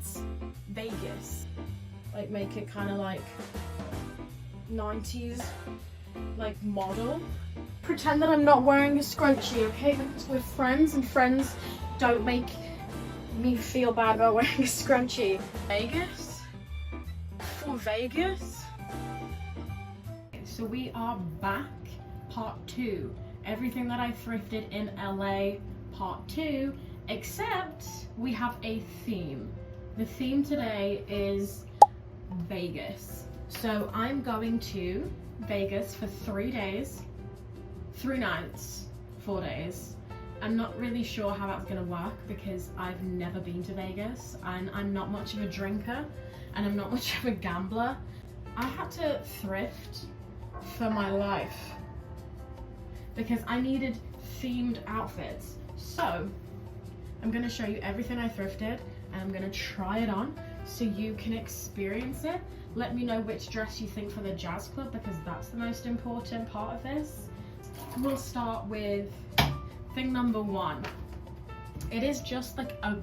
it's Vegas. Like make it kind of like 90s like model. Pretend that I'm not wearing a scrunchie, okay? Because we're friends and friends don't make me feel bad about wearing a scrunchie. Vegas? For Vegas? So we are back, part 2. Everything that I thrifted in LA, part 2, except we have a theme. The theme today is Vegas. So I'm going to Vegas for 3 days, 3 nights, 4 days. I'm not really sure how that's gonna work because I've never been to Vegas and I'm not much of a drinker and I'm not much of a gambler. I had to thrift for my life because I needed themed outfits. So I'm gonna show you everything I thrifted and I'm gonna try it on so you can experience it. Let me know which dress you think for the jazz club because that's the most important part of this. We'll start with thing number 1. It is just like a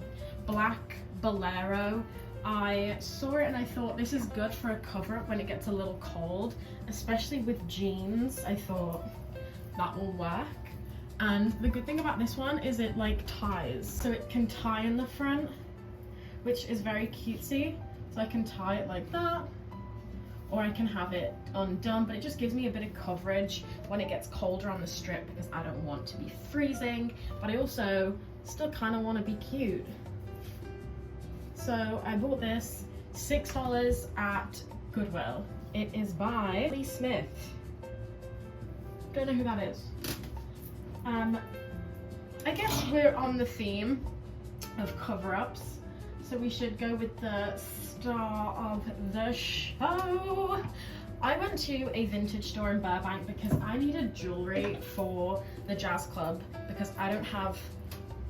black bolero. I saw it and I thought this is good for a cover up when it gets a little cold, especially with jeans. I thought that will work. And the good thing about this one is it like ties. So it can tie in the front, which is very cutesy. So I can tie it like that, or I can have it undone, but it just gives me a bit of coverage when it gets colder on the strip because I don't want to be freezing, but I also still kind of want to be cute. So I bought this $6 at Goodwill. It is by Lee Smith. Don't know who that is. I guess we're on the theme of cover-ups, so we should go with the star of the show. I went to a vintage store in Burbank because I needed jewelry for the jazz club because I don't have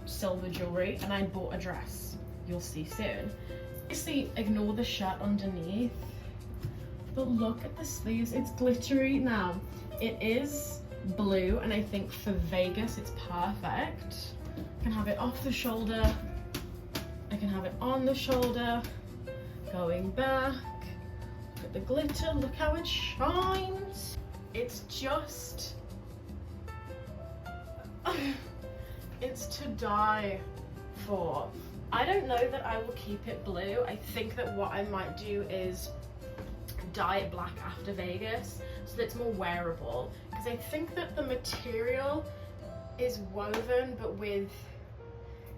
silver jewelry and I bought a dress. You'll see soon. See, ignore the shirt underneath, but look at the sleeves. It's glittery. Now it is blue and I think for Vegas it's perfect. I can have it off the shoulder, I can have it on the shoulder, going back. Look at the glitter, look how it shines. It's just it's to die for. I don't know that I will keep it blue. I think that what I might do is dye it black after Vegas so that it's more wearable, because I think that the material is woven but with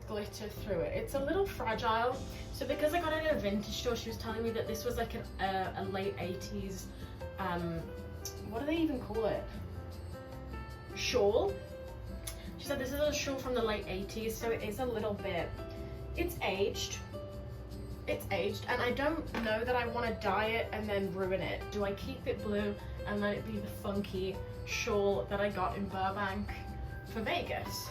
glitter through it. It's a little fragile. So because I got it at a vintage store, she was telling me that this was like a late 80s, what do they even call it? Shawl. She said this is a shawl from the late 80s, so it is a little bit, it's aged, and I don't know that I want to dye it and then ruin it. Do I keep it blue and let it be the funky shawl that I got in Burbank for Vegas?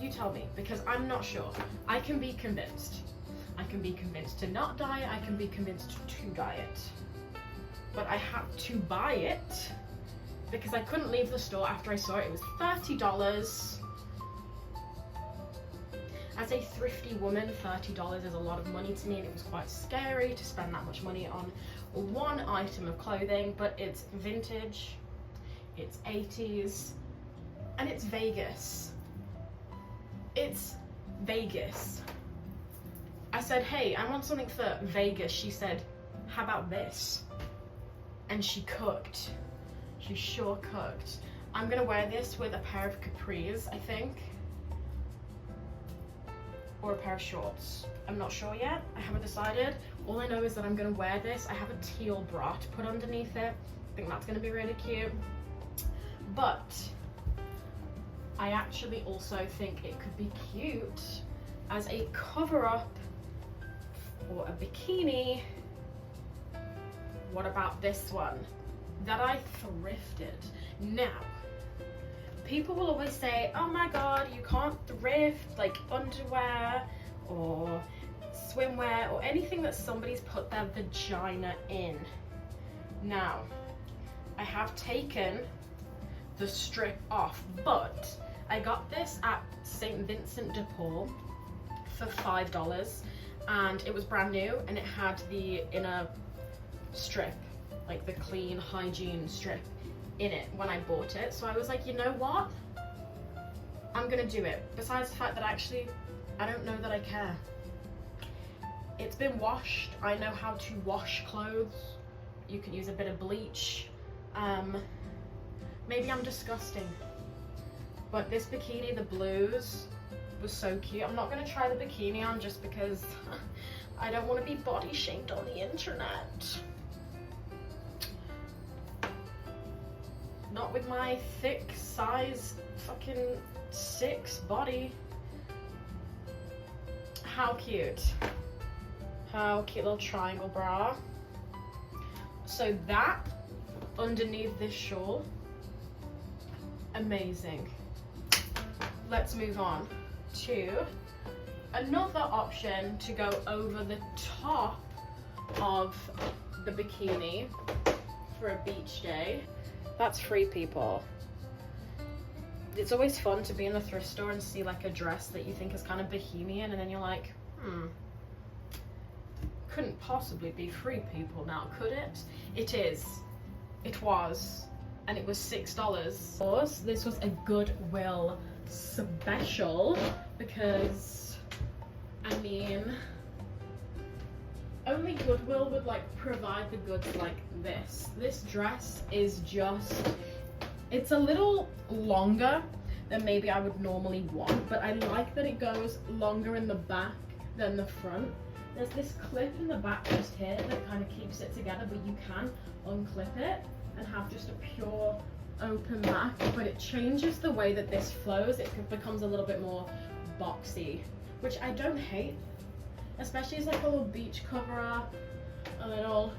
You tell me, because I'm not sure. I can be convinced. I can be convinced to not dye it, I can be convinced to dye it. But I had to buy it because I couldn't leave the store after I saw it. It was $30. As a thrifty woman, $30 is a lot of money to me, and it was quite scary to spend that much money on one item of clothing, but it's vintage, it's 80s, and it's Vegas. It's Vegas. I said, hey, I want something for Vegas. She said, how about this? And she cooked. She sure cooked. I'm gonna wear this with a pair of capris, I think. Or a pair of shorts. I'm not sure yet. I haven't decided. All I know is that I'm gonna wear this. I have a teal bra to put underneath it. I think that's gonna be really cute. But I actually also think it could be cute as a cover-up or a bikini. What about this one that I thrifted? Now, people will always say, oh my god, you can't thrift like underwear or swimwear or anything that somebody's put their vagina in. Now, I have taken the strip off, but I got this at St. Vincent de Paul for $5, and it was brand new, and it had the inner strip, like the clean hygiene strip in it when I bought it. So I was like, you know what? I'm gonna do it. Besides the fact that actually, I don't know that I care. It's been washed. I know how to wash clothes. You can use a bit of bleach. Maybe I'm disgusting. But this bikini, the blues, was so cute. I'm not gonna try the bikini on just because I don't want to be body shamed on the internet. Not with my thick size fucking 6 body. How cute. How cute, little triangle bra. So that underneath this shawl, amazing. Let's move on to another option to go over the top of the bikini for a beach day. That's Free People. It's always fun to be in a thrift store and see like a dress that you think is kind of bohemian, and then you're like, couldn't possibly be Free People now, could it? It is. It was. And it was $6. This was a Goodwill special because, I mean, only Goodwill would like provide the goods like this. This dress is just, it's a little longer than maybe I would normally want, but I like that it goes longer in the back than the front. There's this clip in the back just here that kind of keeps it together, but you can unclip it and have just a pure open back, but it changes the way that this flows. It becomes a little bit more boxy, which I don't hate, especially as like a little beach cover up, a little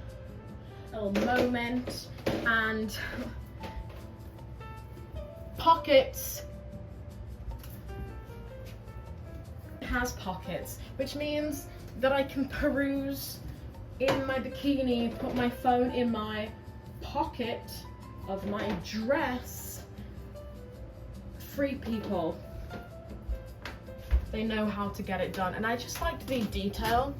moment. And pockets. It has pockets, which means that I can peruse in my bikini, put my phone in my pocket of my dress. Free People. They know how to get it done. And I just liked the detail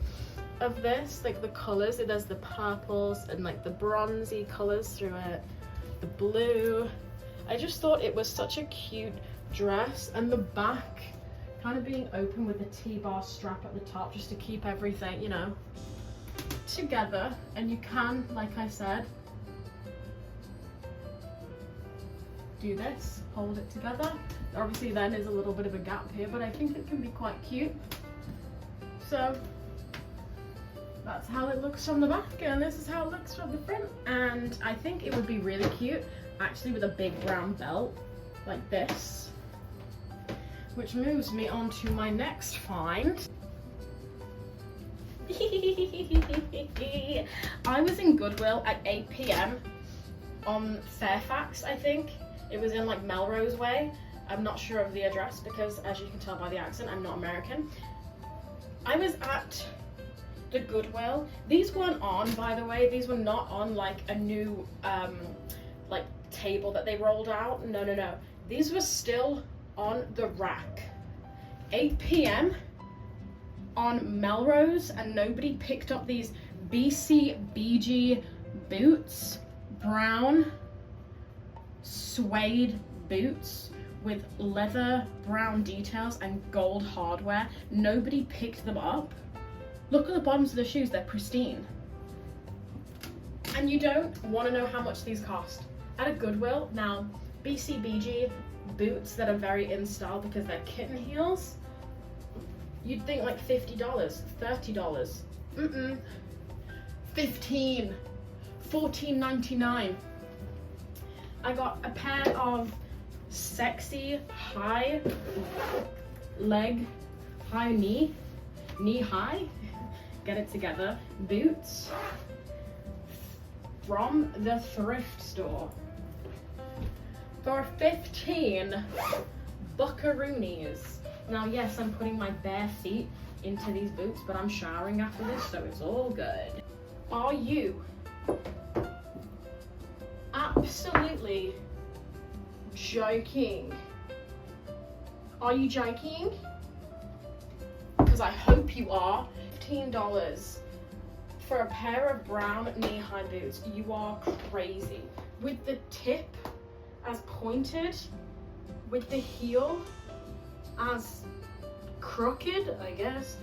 of this, like the colors. There's the purples and like the bronzy colors through it, the blue. I just thought it was such a cute dress, and the back kind of being open with the T-bar strap at the top just to keep everything, you know, together. And you can, like I said, do this, hold it together. Obviously then there's a little bit of a gap here, but I think it can be quite cute. So that's how it looks from the back, and this is how it looks from the front. And I think it would be really cute actually with a big brown belt like this, which moves me on to my next find. I was in Goodwill at 8 p.m. on Fairfax, I think. It was in like Melrose Way. I'm not sure of the address because, as you can tell by the accent, I'm not American. I was at the Goodwill. These weren't on, by the way. These were not on like a new like table that they rolled out. No. These were still on the rack. 8 p.m. on Melrose, and nobody picked up these BCBG boots, brown suede boots with leather brown details and gold hardware. Nobody picked them up. Look at the bottoms of the shoes, they're pristine. And you don't want to know how much these cost. At a Goodwill, now BCBG boots that are very in style because they're kitten heels, you'd think like $50, $30. $15, $14.99. I got a pair of sexy high leg, high knee high, get it together, boots from the thrift store for 15 buckaroonies. Now, yes, I'm putting my bare feet into these boots, but I'm showering after this, so it's all good. Are you absolutely joking? Are you joking? Because because I hope you are. $15 for a pair of brown knee-high boots. You are crazy. With the tip as pointed, with the heel as crooked, I guess.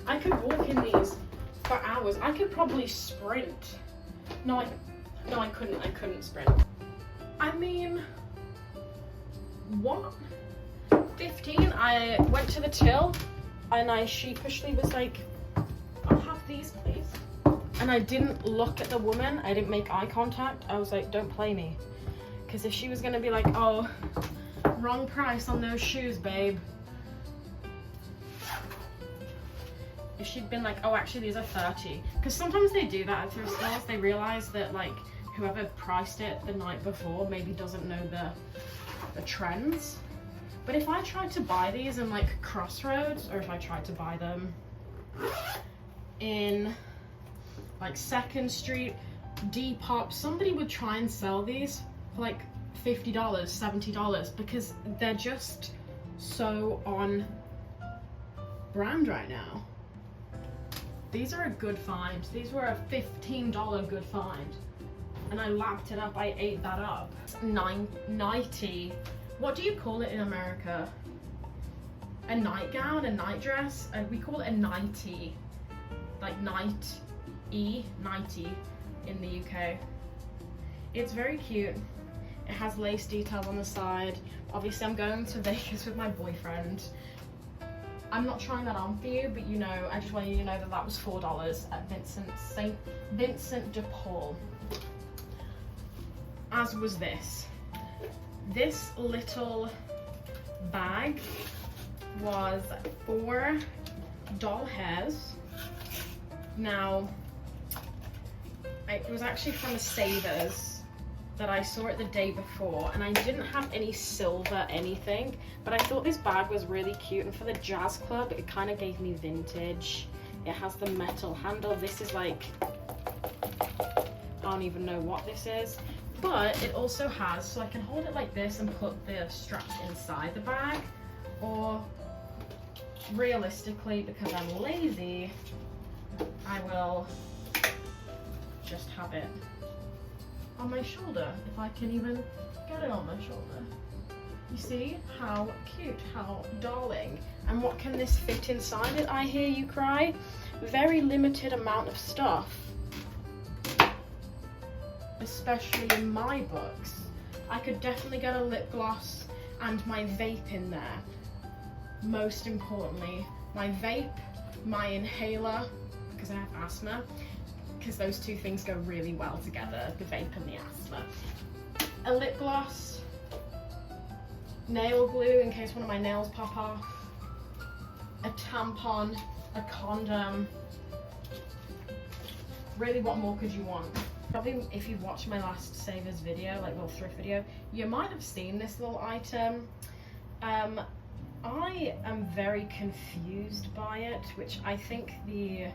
I could walk in these for hours. I could probably sprint. No, I couldn't. I couldn't sprint. I mean, what? 15, I went to the till and I sheepishly was like, I'll have these, please. And I didn't look at the woman. I didn't make eye contact. I was like, don't play me. Because if she was gonna be like, oh, wrong price on those shoes, babe. If she'd been like, oh, actually these are 30. Because sometimes they do that at thrift stores. They realize that like whoever priced it the night before maybe doesn't know the trends. But if I tried to buy these in like Crossroads, or if I tried to buy them in like 2nd Street, Depop, somebody would try and sell these for like $50, $70, because they're just so on brand right now. These are a good find. These were a $15 good find. And I lapped it up, I ate that up. 90. What do you call it in America? A nightgown, a nightdress? We call it a nightie. Like nightie in the UK. It's very cute. It has lace details on the side. Obviously I'm going to Vegas with my boyfriend. I'm not trying that on for you, but you know, I just want you to know that that was $4 at St. Vincent de Paul. As was this. This little bag was 4 doll hairs. Now, it was actually from a Savers that I saw it the day before, and I didn't have any silver anything, but I thought this bag was really cute, and for the jazz club it kind of gave me vintage. It has the metal handle. This is like, I don't even know what this is, but it also has, so I can hold it like this and put the straps inside the bag, or realistically, because I'm lazy, I will just have it on my shoulder, if I can even get it on my shoulder. You see how cute, how darling. And what can this fit inside it, I hear you cry? Very limited amount of stuff, especially in my books. I could definitely get a lip gloss and my vape in there. Most importantly, my vape, my inhaler, because I have asthma, because those two things go really well together, the vape and the asthma. A lip gloss, nail glue in case one of my nails pop off, a tampon, a condom. Really, what more could you want? Probably if you've watched my last Savers video, like little thrift video, you might have seen this little item. I am very confused by it, which I think the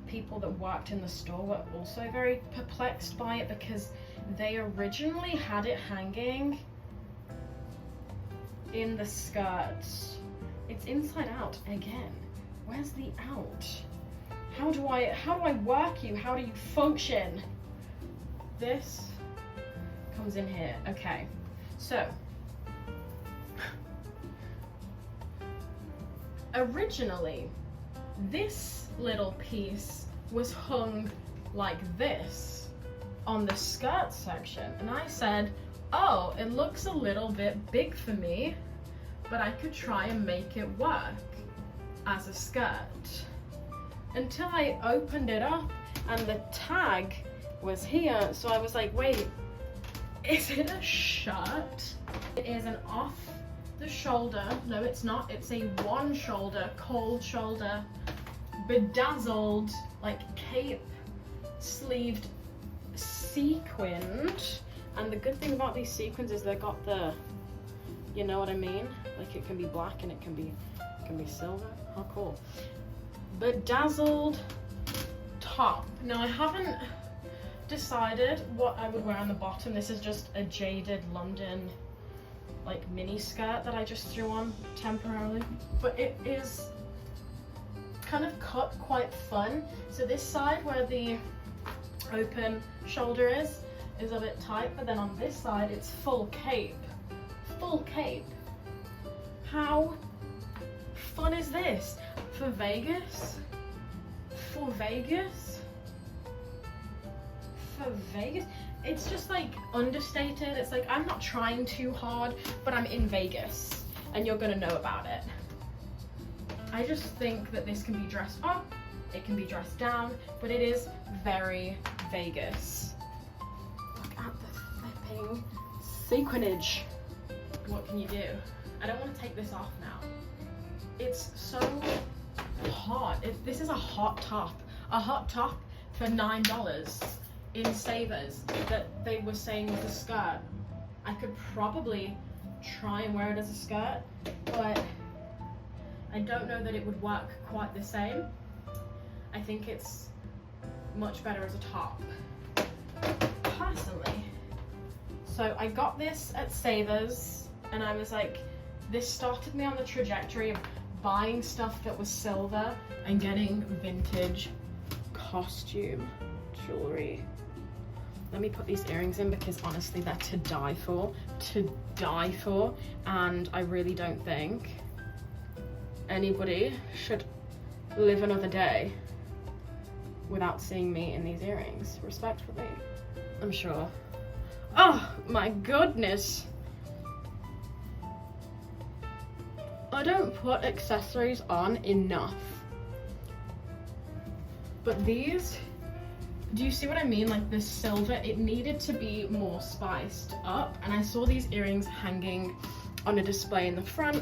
people that worked in the store were also very perplexed by it, because they originally had it hanging in the skirt. It's inside out again. Where's the out? How do I work you? How do you function? This comes in here. Okay, so originally this little piece was hung like this on the skirt section, and I said, oh, it looks a little bit big for me, but I could try and make it work as a skirt, until I opened it up and the tag was here. So I was like, wait, is it a shirt? It is an off the shoulder, no it's not, it's a one shoulder, cold shoulder, bedazzled, like cape sleeved, sequined. And the good thing about these sequins is they got the, you know what I mean? Like it can be black and it can be silver. How cool. Bedazzled top. Now I haven't decided what I would wear on the bottom. This is just a jaded London like mini skirt that I just threw on temporarily. But it is kind of cut quite fun. So this side where the open shoulder is a bit tight, but then on this side it's full cape. Full cape. How fun is this? For Vegas? For Vegas? For Vegas? It's just like understated. It's like I'm not trying too hard, but I'm in Vegas and you're gonna know about it. I just think that this can be dressed up, it can be dressed down, but it is very Vegas. Look at the flipping sequinage. What can you do? I don't want to take this off now. It's so hot. This is a hot top. A hot top for $9 in Savers that they were saying was a skirt. I could probably try and wear it as a skirt, but I don't know that it would work quite the same. I think it's much better as a top, personally. So I got this at Savers, and I was like, this started me on the trajectory of buying stuff that was silver and getting vintage costume jewelry. Let me put these earrings in because honestly they're to die for, and I really don't think anybody should live another day without seeing me in these earrings, respectfully, I'm sure. Oh my goodness. I don't put accessories on enough. But these, do you see what I mean? Like this silver, it needed to be more spiced up. And I saw these earrings hanging on a display in the front.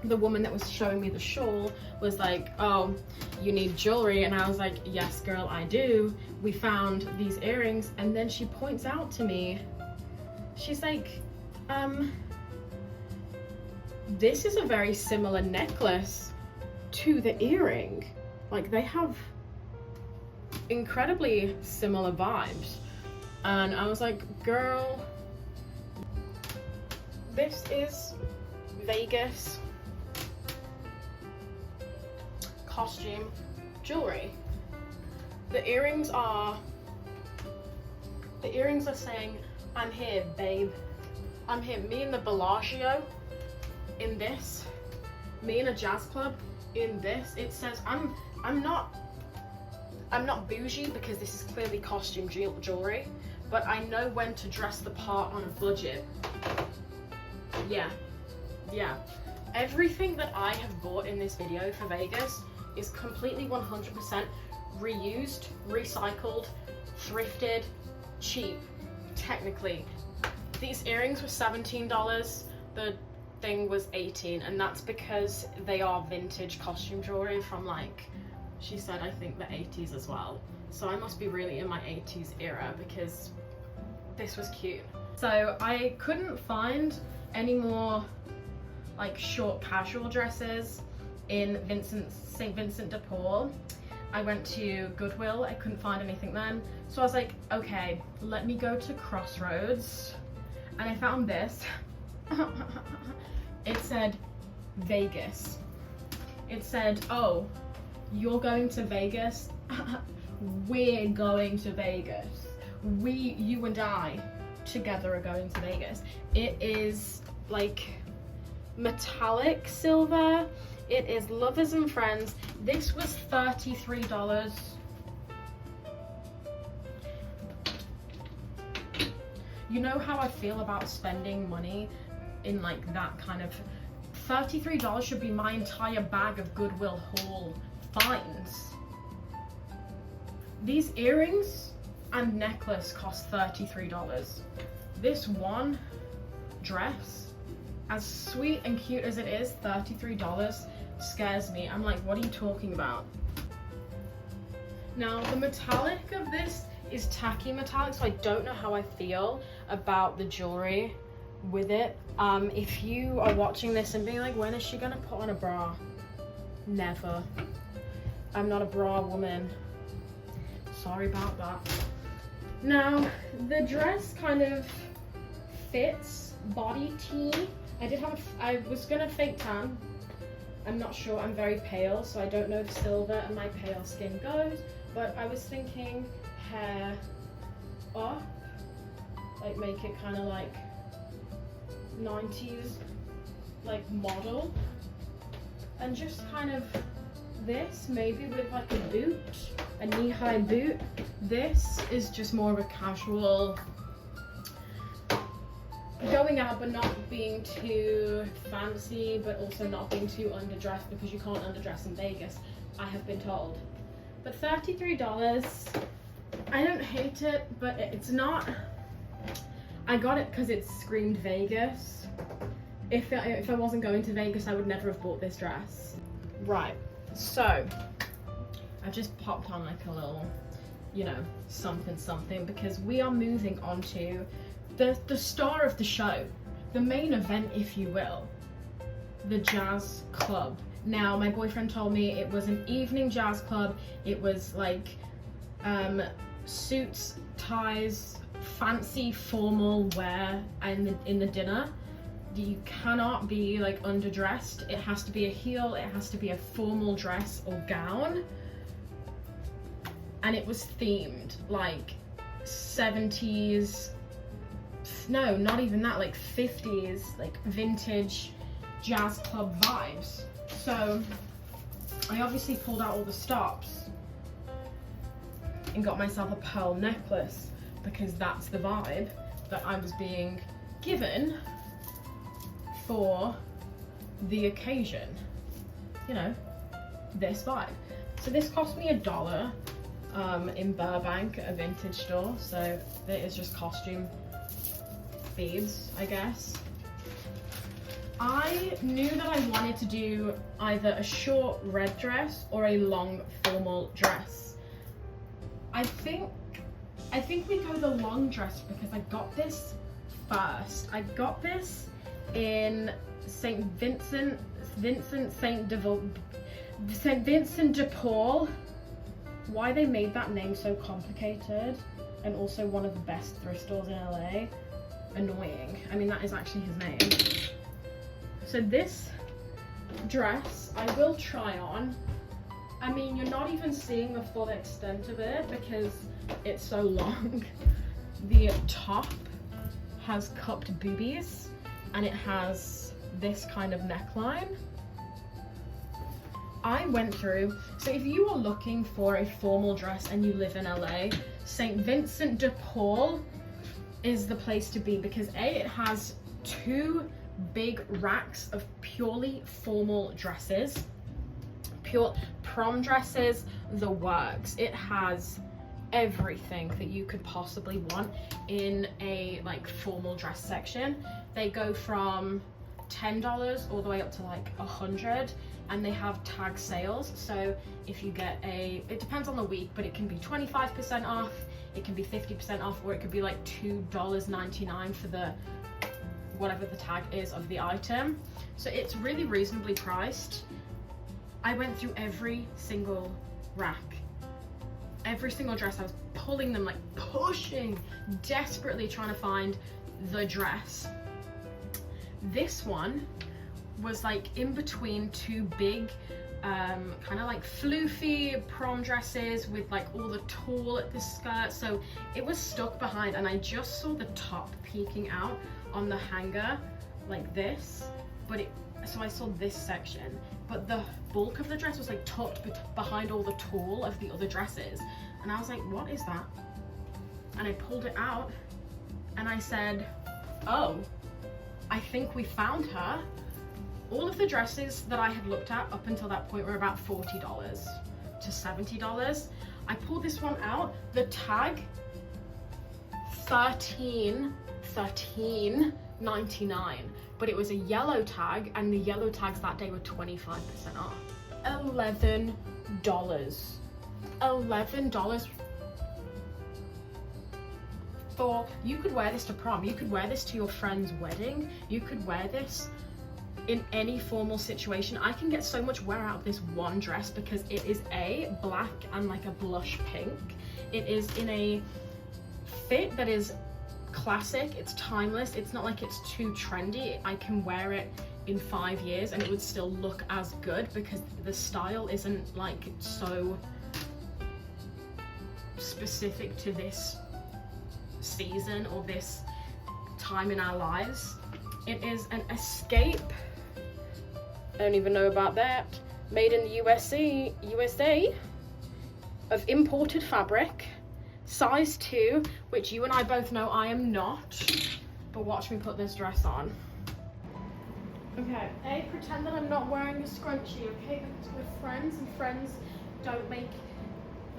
The woman that was showing me the shawl was like, oh, you need jewelry. And I was like, yes, girl, I do. We found these earrings. And then she points out to me, she's like, this is a very similar necklace to the earring. Like they have incredibly similar vibes. And I was like, girl, this is Vegas costume jewelry. The earrings are saying, I'm here, babe. I'm here. Me and the Bellagio in this. Me and a jazz club in this. It says I'm not bougie because this is clearly costume jewelry, but I know when to dress the part on a budget. Yeah. Everything that I have bought in this video for Vegas is completely 100% reused, recycled, thrifted, cheap, technically. These earrings were $17, the thing was $18, and that's because they are vintage costume jewelry from, like, she said, I think the 80s as well. So I must be really in my 80s era because this was cute. So I couldn't find any more like short casual dresses in St. Vincent de Paul. I went to Goodwill, I couldn't find anything then. So I was like, okay, let me go to Crossroads. And I found this. It said Vegas. It said, oh, you're going to Vegas? We're going to Vegas. You and I together are going to Vegas. It is like metallic silver. It is Lovers and Friends. This was $33. You know how I feel about spending money in like that kind of, $33 should be my entire bag of Goodwill haul finds. These earrings and necklace cost $33. This one dress, as sweet and cute as it is, $33 scares me. I'm like, what are you talking about? Now, the metallic of this is tacky metallic, so I don't know how I feel about the jewelry with it. If you are watching this and being like, when is she gonna put on a bra? Never. I'm not a bra woman. Sorry about that. Now, the dress kind of fits body tee I was gonna fake tan. I'm not sure, I'm very pale, so I don't know if silver and my pale skin goes, but I was thinking hair up, like make it kind of like 90s, like model, and just kind of this, maybe with like a boot, a knee-high boot. This is just more of a casual, going out but not being too fancy, but also not being too underdressed, because you can't underdress in Vegas, I have been told. But $33, I don't hate it, but it's not, I got it because it screamed Vegas. If I wasn't going to Vegas, I would never have bought this dress. Right, so I just popped on like a little, you know, something, because we are moving on to the star of the show, the main event, if you will, the jazz club. Now, my boyfriend told me it was an evening jazz club. It was like suits, ties, fancy formal wear in the dinner. You cannot be like underdressed. It has to be a heel, it has to be a formal dress or gown. And it was themed like 70s, no, not even that, like 50s, like vintage jazz club vibes. So I obviously pulled out all the stops and got myself a pearl necklace, because that's the vibe that I was being given for the occasion, you know, this vibe. So this cost me $1 in Burbank at a vintage store, so it is just costume beads, I guess. I knew that I wanted to do either a short red dress or a long formal dress. I think we go the long dress, because I got this first. I got this in St. Vincent de Paul. Why they made that name so complicated, and also one of the best thrift stores in LA. Annoying. I mean, that is actually his name. So this dress I will try on. I mean, you're not even seeing the full extent of it because it's so long. The top has cupped boobies and it has this kind of neckline. I went through, so if you are looking for a formal dress and you live in LA, St. Vincent de Paul is the place to be, because A, it has 2 big racks of purely formal dresses, pure prom dresses, the works. It has everything that you could possibly want in a like formal dress section. They go from $10 all the way up to like $100, and they have tag sales. So if you get it depends on the week, but it can be 25% off, it can be 50% off, or it could be like $2.99 for the whatever the tag is of the item. So it's really reasonably priced. I went through every single rack, every single dress. I was pulling them, like pushing, desperately trying to find the dress. This one was like in between 2 big kind of like floofy prom dresses with like all the tulle at the skirt, so it was stuck behind, and I just saw the top peeking out on the hanger like this, but so I saw this section, but the bulk of the dress was like tucked behind all the tulle of the other dresses, and I was like, what is that? And I pulled it out and I said, oh, I think we found her. All of the dresses that I had looked at up until that point were about $40 to $70. I pulled this one out, the tag, $13.99, but it was a yellow tag, and the yellow tags that day were 25% off. $11. $11 for, you could wear this to prom, you could wear this to your friend's wedding, you could wear this in any formal situation. I can get so much wear out of this one dress because it is a black and like a blush pink. It is in a fit that is classic, it's timeless, it's not like it's too trendy. I can wear it in 5 years and it would still look as good because the style isn't like so specific to this season or this time in our lives. It is an Escape, I don't even know about that, made in the USA of imported fabric, size 2, which you and I both know I am not, but watch me put this dress on. Okay, pretend that I'm not wearing a scrunchie, okay, because we're friends and friends don't make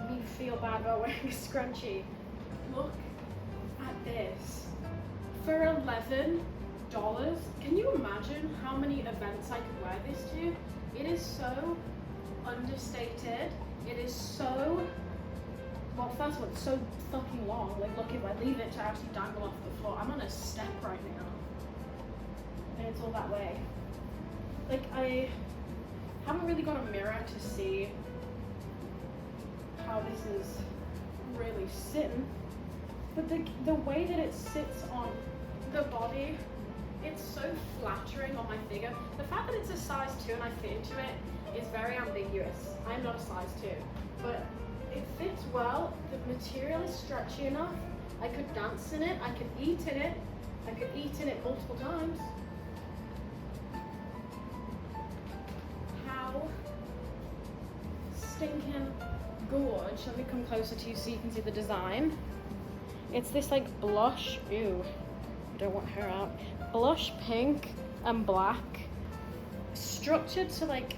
me feel bad about wearing a scrunchie. Look at this. For $11, can you imagine how many events I could wear this to? It is so understated. It is so, well, first of all, it's so fucking long. Like, look, if I leave it to actually dangle off the floor, I'm on a step right now. And it's all that way. Like, I haven't really got a mirror to see how this is really sitting. But the way that it sits on the body, it's so flattering on my figure. The fact that it's a size 2 and I fit into it is very ambiguous. I'm not a size 2, but it fits well. The material is stretchy enough. I could dance in it, I could eat in it. I could eat in it multiple times. How stinking gorge. Let me come closer to you so you can see the design. It's this like blush, ew, I don't want her out. Blush pink and black, structured to like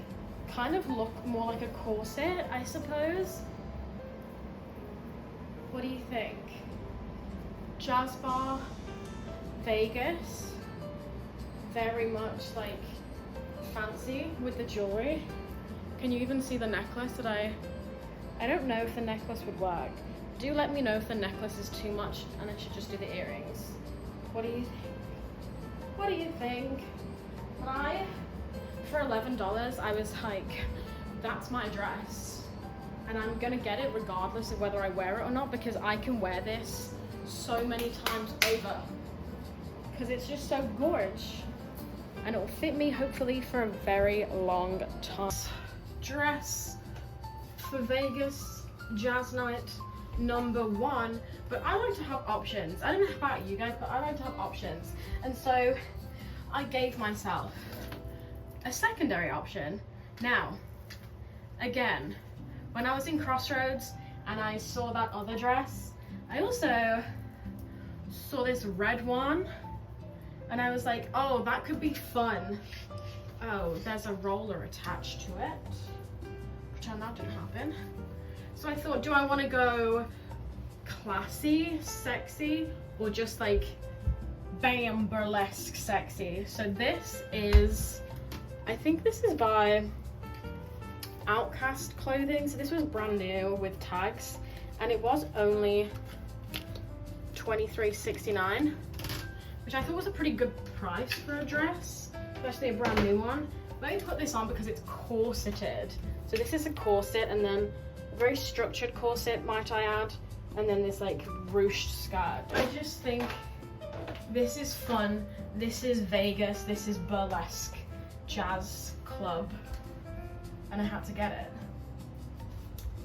kind of look more like a corset, I suppose. What do you think? Jazz bar, Vegas, very much like fancy with the jewelry. Can you even see the necklace that I don't know if the necklace would work. Do let me know if the necklace is too much and I should just do the earrings. What do you think? What do you think? For $11, I was like, that's my dress. And I'm gonna get it regardless of whether I wear it or not, because I can wear this so many times over. Because it's just so gorge. And it will fit me hopefully for a very long time. Dress for Vegas Jazz Night #1, but I like to have options. I don't know about you guys, but I like to have options. And so I gave myself a secondary option. Now, again, when I was in Crossroads and I saw that other dress, I also saw this red one and I was like, oh, that could be fun. Oh, there's a roller attached to it. Pretend that didn't happen. So I thought, do I want to go classy, sexy, or just like bam, burlesque sexy? So this is, I think this is by Outcast clothing. So this was brand new with tags and it was only $23.69, which I thought was a pretty good price for a dress, especially a brand new one. Let me put this on because it's corseted. So this is a corset and then a very structured corset, might I add, and then this like ruched skirt. I just think this is fun. This is Vegas. This is burlesque jazz club, and I had to get it.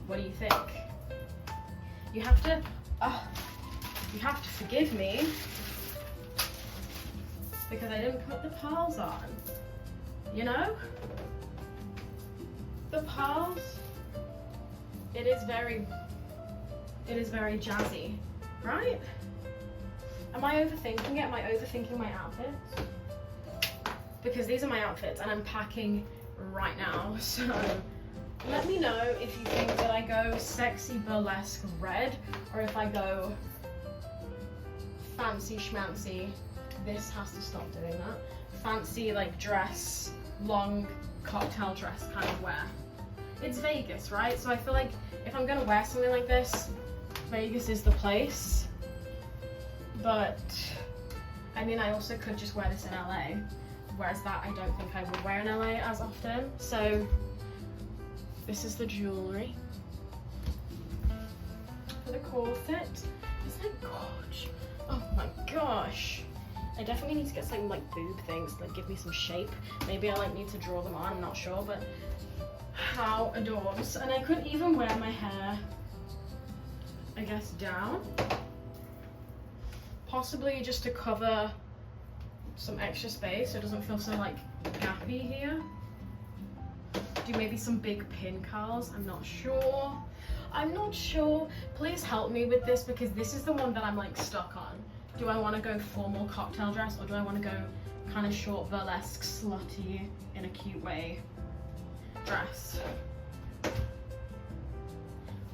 What do you think? You have to forgive me because I didn't put the pearls on. You know? The pearls, it is very jazzy, right? Am I overthinking it? Am I overthinking my outfits? Because these are my outfits and I'm packing right now, so let me know if you think that I go sexy burlesque red or if I go fancy schmancy. This has to stop doing that. Fancy like dress, long cocktail dress kind of wear. It's Vegas, right? So I feel like if I'm gonna wear something like this, Vegas is the place. But I mean, I also could just wear this in LA, whereas that I don't think I would wear in LA as often. So this is the jewelry. For the corset, it's like gorge. Oh my gosh. I definitely need to get some like boob things that give me some shape. Maybe I like need to draw them on, I'm not sure, but how adorbs. And I could even wear my hair, I guess, down. Possibly just to cover some extra space so it doesn't feel so like gappy here. Do maybe some big pin curls, I'm not sure. I'm not sure. Please help me with this because this is the one that I'm like stuck on. Do I want to go formal cocktail dress or do I want to go kind of short burlesque slutty in a cute way dress?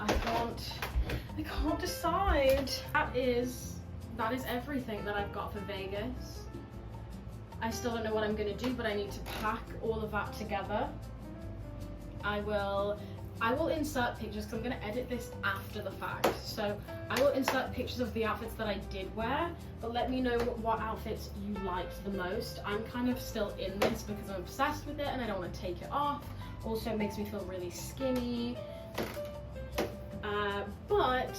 I can't decide. That is everything that I've got for Vegas. I still don't know what I'm gonna do, but I need to pack all of that together. I will insert pictures because I'm going to edit this after the fact. So I will insert pictures of the outfits that I did wear, but let me know what outfits you liked the most. I'm kind of still in this because I'm obsessed with it and I don't want to take it off. Also, it makes me feel really skinny. But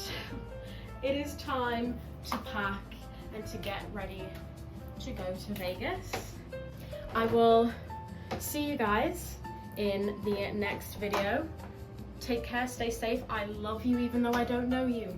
it is time to pack and to get ready to go to Vegas. I will see you guys in the next video. Take care, stay safe. I love you even though I don't know you.